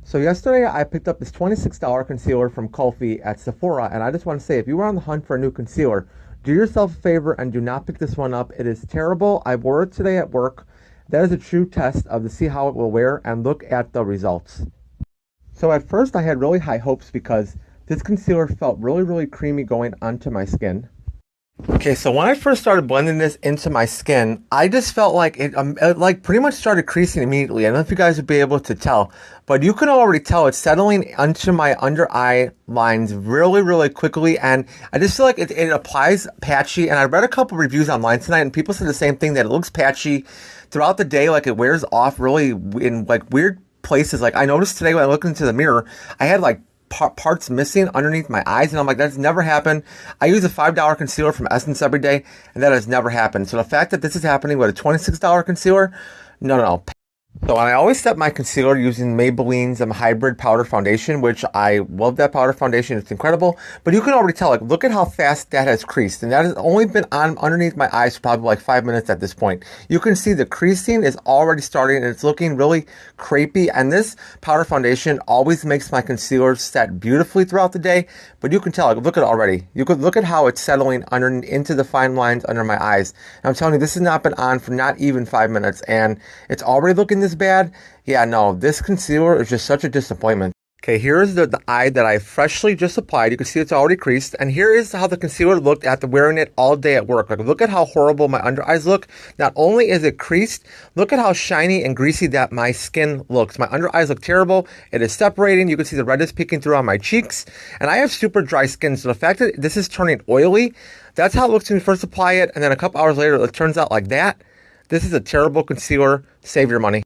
So yesterday I picked up this $26 concealer from Kulfi at Sephora, and I just want to say if you were on the hunt for a new concealer, do yourself a favor and do not pick this one up. It is terrible. I wore it today at work. That is a true test of to see how it will wear, and look at the results. So at first I had really high hopes because this concealer felt really creamy going onto my skin. Okay, so when I first started blending this into my skin, I just felt like it like pretty much started creasing immediately. I don't know if you guys would be able to tell, but you can already tell it's settling onto my under eye lines really quickly, and I just feel like it applies patchy. And I read a couple reviews online tonight, and people said the same thing, that it looks patchy throughout the day, like it wears off really in like weird places. Like I noticed today when I looked into the mirror, I had like parts missing underneath my eyes, and I'm like, that's never happened. I use a $5 concealer from Essence every day, and that has never happened. So the fact that this is happening with a $26 concealer, no. So I always set my concealer using Maybelline's Hybrid Powder Foundation, which I love that powder foundation. It's incredible. But you can already tell, like, look at how fast that has creased. And that has only been on underneath my eyes for probably like 5 minutes at this point. You can see the creasing is already starting, and it's looking really crepey. And this powder foundation always makes my concealer set beautifully throughout the day. But you can tell, like, look at it already. You could look at how it's settling into the fine lines under my eyes. And I'm telling you, this has not been on for not even 5 minutes, and it's already looking this bad. Yeah, no, this concealer is just such a disappointment. Okay, here's the eye that I freshly just applied. You can see it's already creased. And here is how the concealer looked after wearing it all day at work. Like, look at how horrible my under eyes look. Not only is it creased, look at how shiny and greasy that my skin looks. My under eyes look terrible. It is separating. You can see the redness peeking through on my cheeks. And I have super dry skin, so the fact that this is turning oily, that's how it looks when you first apply it. And then a couple hours later, it turns out like that. This is a terrible concealer. Save your money.